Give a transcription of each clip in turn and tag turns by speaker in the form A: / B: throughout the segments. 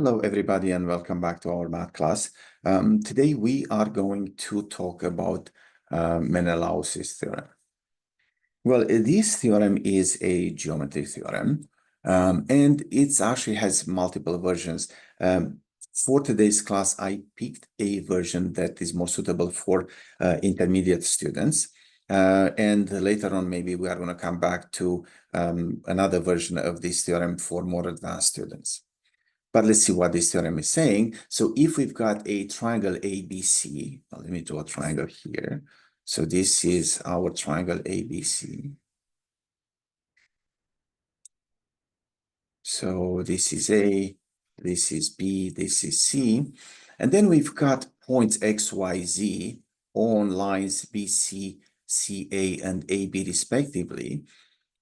A: Hello, everybody, and welcome back to our math class. Today, we are going to talk about Menelaus' theorem. Well, this theorem is a geometry theorem, and it actually has multiple versions. For today's class, I picked a version that is more suitable for intermediate students. And later on, maybe we are going to come back to another version of this theorem for more advanced students. But let's see what this theorem is saying. So if we've got a triangle ABC, let me draw a triangle here. So this is our triangle ABC. So this is A, this is B, this is C. And then we've got points X, Y, Z on lines BC, CA, and AB respectively.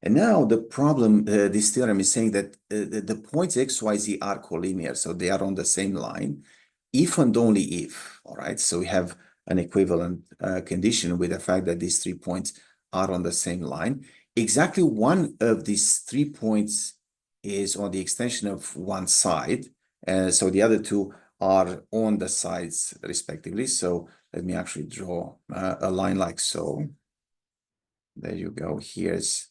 A: And now the problem, this theorem is saying that the points X, Y, Z are collinear, so they are on the same line, if and only if, all right? So we have an equivalent condition with the fact that these 3 points are on the same line. Exactly one of these 3 points is on the extension of one side, so the other two are on the sides respectively. So let me actually draw a line like so. There you go. Here's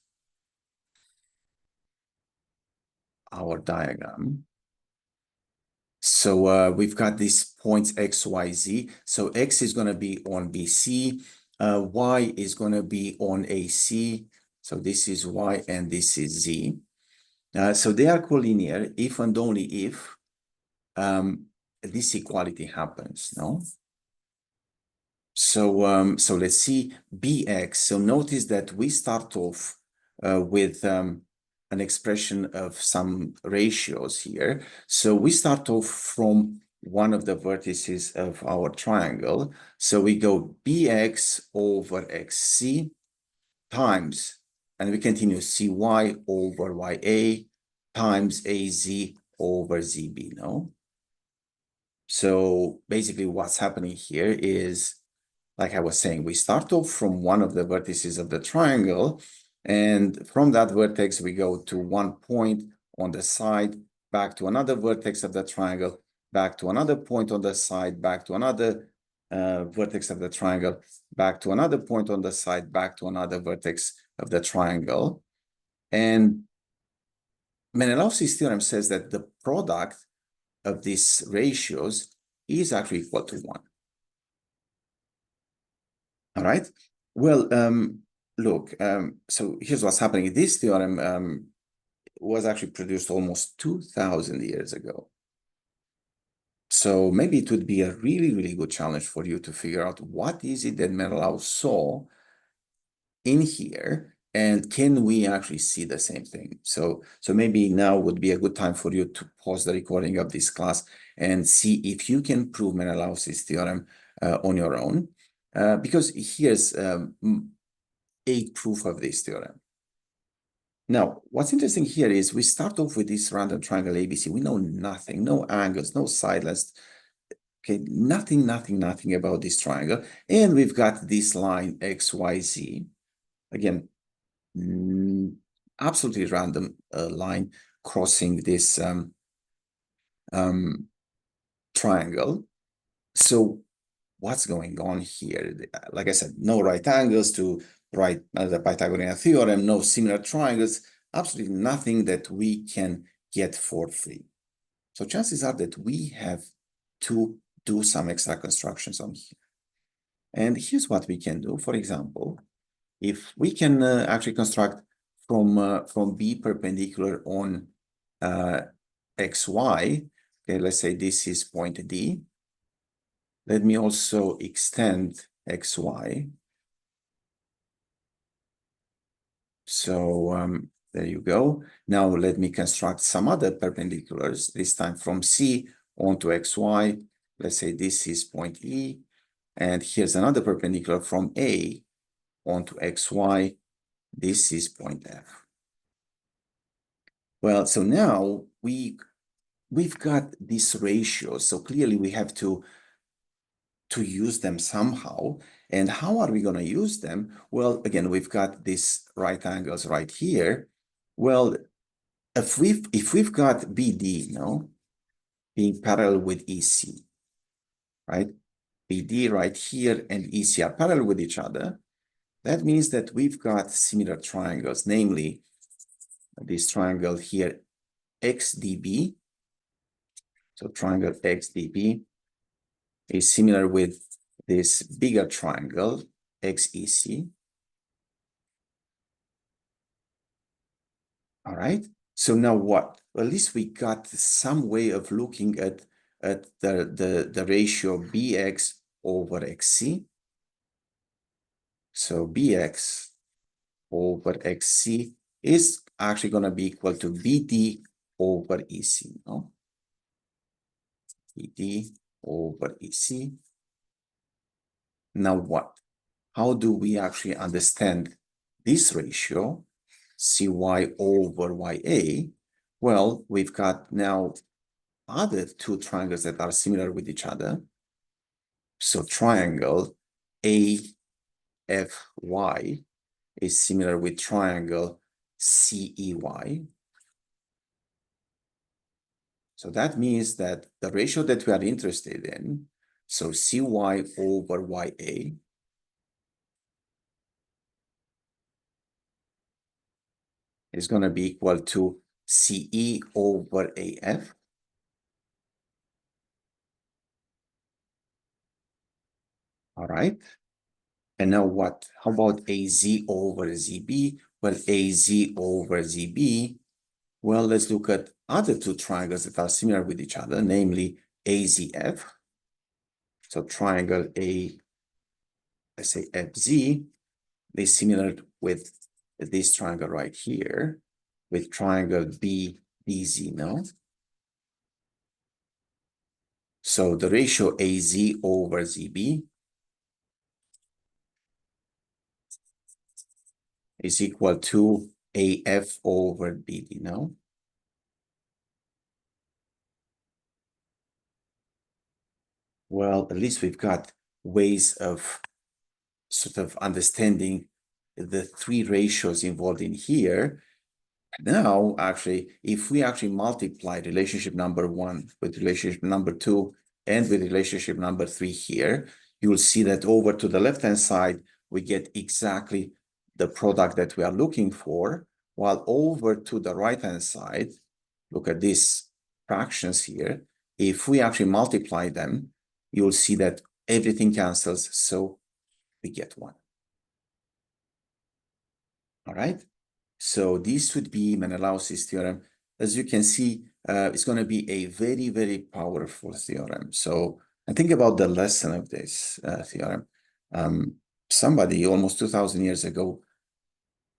A: our diagram. So we've got these points X, Y, Z. So X is going to be on BC. Y is going to be on AC. So this is Y and this is Z. So they are collinear if and only if this equality happens, no? So let's see BX. So notice that we start off with an expression of some ratios here. So we start off from one of the vertices of our triangle. So we go BX over XC times, and we continue CY over YA times AZ over ZB, no? So basically what's happening here is, like I was saying, we start off from one of the vertices of the triangle, and from that vertex, we go to one point on the side, back to another vertex of the triangle, back to another point on the side, back to another vertex of the triangle, back to another point on the side, back to another vertex of the triangle. And Menelaus' theorem says that the product of these ratios is actually equal to 1. All right. Well, look, so here's what's happening. This theorem was actually produced almost 2,000 years ago. So maybe it would be a really, really good challenge for you to figure out what is it that Menelaus saw in here, and can we actually see the same thing? So maybe now would be a good time for you to pause the recording of this class and see if you can prove Menelaus' theorem on your own. Because here's a proof of this theorem. Now, what's interesting here is we start off with this random triangle ABC. We know nothing, no angles, no side lengths, okay, nothing about this triangle. And we've got this line XYZ. Again, absolutely random line crossing this triangle. So what's going on here? Like I said, no right angles to write the Pythagorean theorem, no similar triangles, absolutely nothing that we can get for free. So chances are that we have to do some extra constructions on here. And here's what we can do. For example, if we can actually construct from B perpendicular on XY, okay, let's say this is point D. Let me also extend XY. So there you go. Now let me construct some other perpendiculars, this time from C onto XY. Let's say this is point E. And here's another perpendicular from A onto XY. This is point F. Well, so now we've got these ratios. So clearly we have to use them somehow. And how are we going to use them? Well, again, we've got these right angles right here. Well, if we've got BD, no? being parallel with EC, right? BD right here and EC are parallel with each other. That means that we've got similar triangles, namely this triangle here, XDB. So triangle XDB is similar with this bigger triangle, XEC. All right. So now what? Well, at least we got some way of looking at the ratio BX over XC. So BX over XC is actually going to be equal to BD over EC, no? BD over EC. Now what? How do we actually understand this ratio, CY over YA? Well, we've got now other two triangles that are similar with each other. So triangle AFY is similar with triangle CEY. So that means that the ratio that we are interested in, so CY over YA, is going to be equal to CE over AF. All right. And now what? How about AZ over ZB? Well, AZ over ZB. Well, let's look at other two triangles that are similar with each other, namely AZF. So triangle A, let's say FZ, is similar with this triangle right here, with triangle BDZ, no? So the ratio AZ over ZB is equal to AF over BD, no? Well, at least we've got ways of sort of understanding the three ratios involved in here. Now, actually, if we actually multiply relationship number 1 with relationship number 2 and with relationship number 3 here, you will see that over to the left-hand side, we get exactly the product that we are looking for, while over to the right-hand side, look at these fractions here. If we actually multiply them, you'll see that everything cancels, so we get 1. All right? So this would be Menelaus' theorem. As you can see, it's going to be a very, very powerful theorem. So, and think about the lesson of this theorem. Somebody almost 2,000 years ago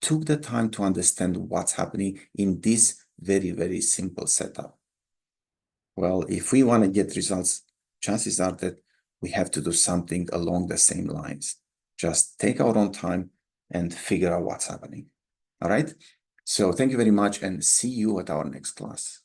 A: took the time to understand what's happening in this very, very simple setup. Well, if we want to get results, chances are that we have to do something along the same lines. Just take our own time and figure out what's happening. All right. So thank you very much and see you at our next class.